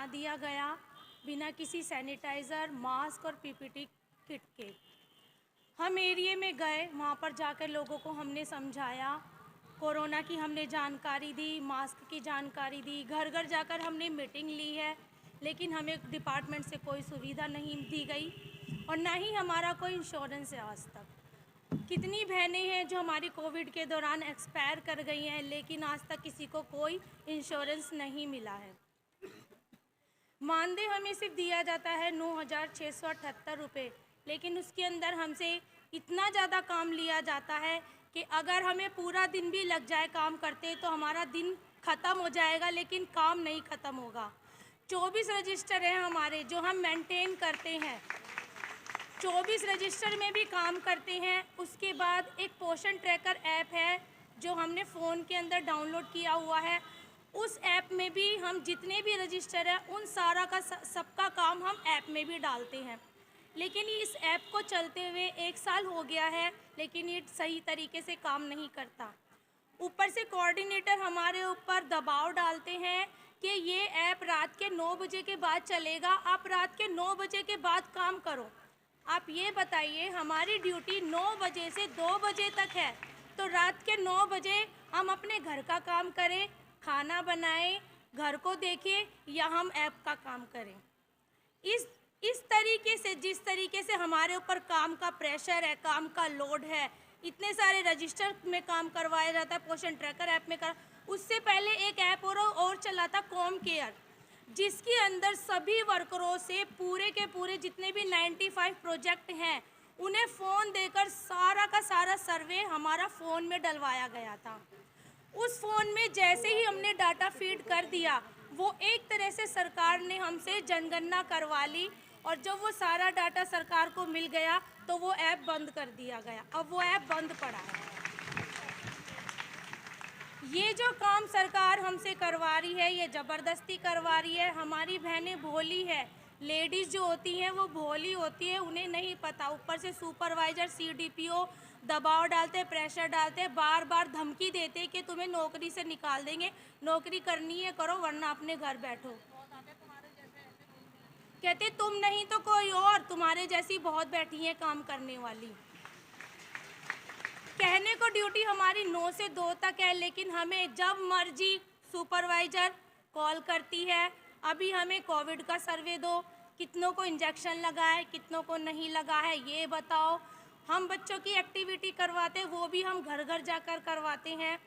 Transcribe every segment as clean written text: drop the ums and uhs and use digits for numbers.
खाना दिया गया बिना किसी सैनिटाइज़र, मास्क और पीपीटी किट के। हम एरिया में गए, वहाँ पर जाकर लोगों को हमने समझाया, कोरोना की हमने जानकारी दी, मास्क की जानकारी दी, घर घर जाकर हमने मीटिंग ली है, लेकिन हमें डिपार्टमेंट से कोई सुविधा नहीं दी गई और ना ही हमारा कोई इंश्योरेंस है आज तक। कितनी बहनें हैं जो हमारी कोविड के दौरान एक्सपायर कर गई हैं, लेकिन आज तक किसी को कोई इंश्योरेंस नहीं मिला है। मानदेय हमें सिर्फ दिया जाता है 9,678 रुपये, लेकिन उसके अंदर हमसे इतना ज़्यादा काम लिया जाता है कि अगर हमें पूरा दिन भी लग जाए काम करते तो हमारा दिन ख़त्म हो जाएगा, लेकिन काम नहीं ख़त्म होगा। 24 रजिस्टर हैं हमारे जो हम मेंटेन करते हैं, 24 रजिस्टर में भी काम करते हैं। उसके बाद एक पोषण ट्रैकर ऐप है जो हमने फ़ोन के अंदर डाउनलोड किया हुआ है। उस ऐप में भी हम जितने भी रजिस्टर हैं उन सारा का सबका काम हम ऐप में भी डालते हैं। लेकिन इस ऐप को चलते हुए 1 साल हो गया है, लेकिन ये सही तरीके से काम नहीं करता। ऊपर से कोऑर्डिनेटर हमारे ऊपर दबाव डालते हैं कि ये ऐप रात के 9 बजे के बाद चलेगा, आप रात के 9 बजे के बाद काम करो। आप ये बताइए, हमारी ड्यूटी 9 बजे से 2 बजे तक है, तो रात के 9 बजे हम अपने घर का काम करें, खाना बनाएं, घर को देखें या हम ऐप का काम करें। इस तरीके से, जिस तरीके से हमारे ऊपर काम का प्रेशर है, काम का लोड है, इतने सारे रजिस्टर में काम करवाया जाता है, पोषण ट्रैकर ऐप में कर, उससे पहले एक ऐप और चला था कॉम केयर, जिसके अंदर सभी वर्करों से पूरे के पूरे जितने भी 95 प्रोजेक्ट हैं उन्हें फ़ोन देकर सारा का सारा सर्वे हमारा फ़ोन में डलवाया गया था। उस फ़ोन में जैसे ही हमने डाटा फीड कर दिया, वो एक तरह से सरकार ने हमसे जनगणना करवा ली और जब वो सारा डाटा सरकार को मिल गया तो वो ऐप बंद कर दिया गया। अब वो ऐप बंद पड़ा है। ये जो काम सरकार हमसे करवा रही है, ये ज़बरदस्ती करवा रही है। हमारी बहनें भोली है, लेडीज़ जो होती हैं वो भोली होती है, उन्हें नहीं पता। ऊपर से सुपरवाइज़र, सीडीपीओ दबाव डालते, प्रेशर डालते, बार बार धमकी देते कि तुम्हें नौकरी से निकाल देंगे, नौकरी करनी है करो वरना अपने घर बैठो। कहते तुम नहीं तो कोई और, तुम्हारे जैसी बहुत बैठी है काम करने वाली। कहने को ड्यूटी हमारी 9 से 2 तक है, लेकिन हमें जब मर्जी सुपरवाइज़र कॉल करती है, अभी हमें कोविड का सर्वे दो, कितनों को इंजेक्शन लगा है, कितनों को नहीं लगा है ये बताओ। हम बच्चों की एक्टिविटी करवाते हैं, वो भी हम घर घर जाकर करवाते हैं।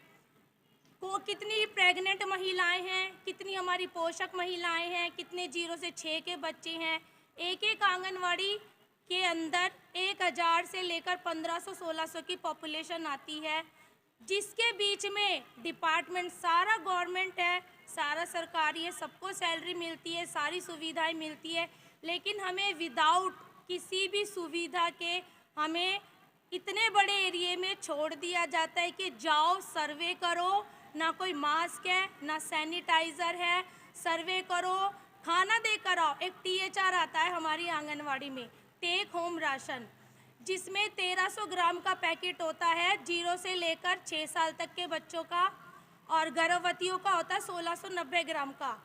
को कितनी प्रेग्नेंट महिलाएं हैं, कितनी हमारी पोषक महिलाएं हैं, कितने 0 से 6 के बच्चे हैं। एक आंगनवाड़ी के अंदर 1000 से लेकर 1500-1600 की पॉपुलेशन आती है, जिसके बीच में डिपार्टमेंट सारा गवर्नमेंट है, सारा सरकारी है, सबको सैलरी मिलती है, सारी सुविधाएं मिलती है, लेकिन हमें विदाउट किसी भी सुविधा के हमें इतने बड़े एरिया में छोड़ दिया जाता है कि जाओ सर्वे करो। ना कोई मास्क है, ना सैनिटाइज़र है, सर्वे करो, खाना देकर आओ। एक THR आता है हमारी आंगनवाड़ी में, टेक होम राशन, जिसमें 1300 ग्राम का पैकेट होता है 0 से लेकर 6 साल तक के बच्चों का, और गर्भवतियों का होता है 1690 ग्राम का।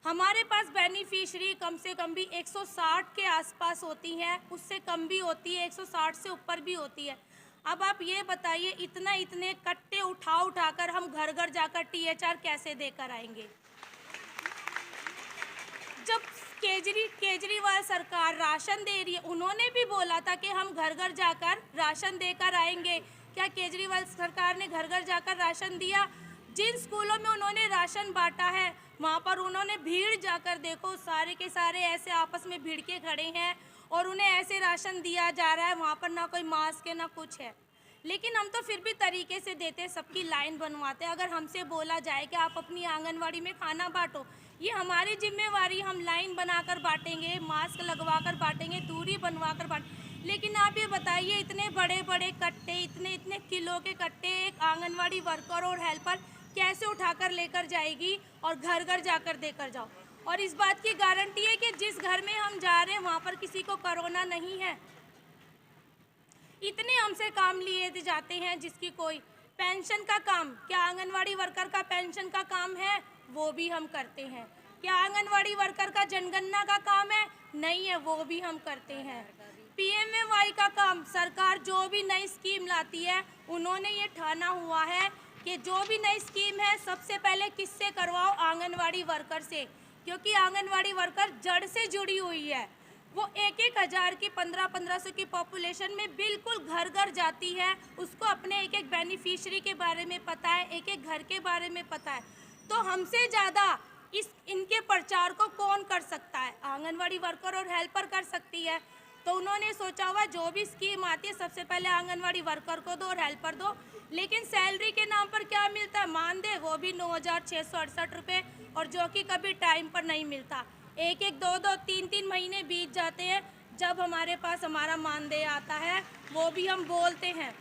हमारे पास बेनिफिशरी कम से कम भी 160 के आसपास होती हैं, उससे कम भी होती है, 160 से ऊपर भी होती है। अब आप ये बताइए, इतने कट्टे उठाकर हम घर घर जाकर THR कैसे देकर आएंगे? जब केजरीवाल सरकार राशन दे रही है, उन्होंने भी बोला था कि हम घर घर जाकर राशन देकर आएंगे। क्या केजरीवाल सरकार ने घर घर जाकर राशन दिया? जिन स्कूलों में उन्होंने राशन बांटा है वहाँ पर उन्होंने भीड़ जाकर देखो, सारे के सारे ऐसे आपस में भीड़ के खड़े हैं और उन्हें ऐसे राशन दिया जा रहा है, वहाँ पर ना कोई मास्क है ना कुछ है। लेकिन हम तो फिर भी तरीके से देते, सबकी लाइन बनवाते। अगर हमसे बोला जाए कि आप अपनी आंगनवाड़ी में खाना बांटो, ये हमारी जिम्मेवारी, हम लाइन बनाकर बांटेंगे, मास्क लगवा कर बांटेंगे, दूरी बनवा कर बांटेंगे। लेकिन आप ये बताइए, इतने बड़े बड़े कट्टे, इतने किलो के कट्टे एक आंगनवाड़ी वर्कर और हेल्पर कैसे उठाकर लेकर जाएगी और घर घर जाकर देकर जाओ। और इस बात की गारंटी है कि जिस घर में हम जा रहे हैं वहाँ पर किसी को कोरोना नहीं है। इतने हमसे काम लिए जाते हैं जिसकी कोई पेंशन का काम, क्या आंगनवाड़ी वर्कर का पेंशन का काम है? वो भी हम करते हैं। क्या आंगनवाड़ी वर्कर का जनगणना का काम है? नहीं है, वो भी हम करते हैं। पीएमएवाई का काम, सरकार जो भी नई स्कीम लाती है उन्होंने ये ठाना हुआ है कि जो भी नई स्कीम है सबसे पहले किससे करवाओ? आंगनवाड़ी वर्कर से, क्योंकि आंगनवाड़ी वर्कर जड़ से जुड़ी हुई है। वो 1-1 हज़ार की 1500 की पॉपुलेशन में बिल्कुल घर घर जाती है, उसको अपने एक एक बेनिफिशियरी के बारे में पता है, एक एक घर के बारे में पता है। तो हमसे ज़्यादा इनके प्रचार को कौन कर सकता है? आंगनवाड़ी वर्कर और हेल्पर कर सकती है। तो उन्होंने सोचा हुआ जो भी स्कीम आती है सबसे पहले आंगनवाड़ी वर्कर को दो और हेल्पर दो, लेकिन सैलरी के नाम पर क्या मिलता है? मानदेय, वो भी 9,668 रुपये, और जो कि कभी टाइम पर नहीं मिलता। 1-1, 2-2, 3-3 महीने बीत जाते हैं जब हमारे पास हमारा मानदेय आता है, वो भी हम बोलते हैं।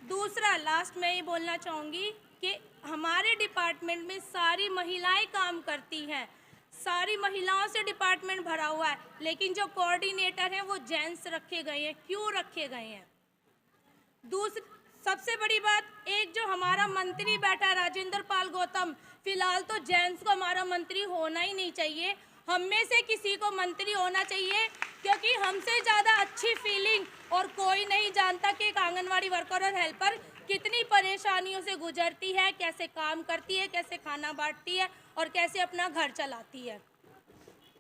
दूसरा, लास्ट में ये बोलना चाहूँगी कि हमारे डिपार्टमेंट में सारी महिलाएं काम करती हैं, सारी महिलाओं से डिपार्टमेंट भरा हुआ है, लेकिन जो कोऑर्डिनेटर हैं वो जेंट्स रखे गए हैं। क्यों रखे गए हैं? दूसरी सबसे बड़ी बात, एक जो हमारा मंत्री बैठा है राजेंद्र पाल गौतम, फिलहाल तो जेंट्स को हमारा मंत्री होना ही नहीं चाहिए, हम में से किसी को मंत्री होना चाहिए, क्योंकि हमसे ज़्यादा अच्छी फीलिंग और कोई नहीं जानता कि एक आंगनवाड़ी वर्कर और हेल्पर कितनी परेशानियों से गुजरती है, कैसे काम करती है, कैसे खाना बांटती है और कैसे अपना घर चलाती है।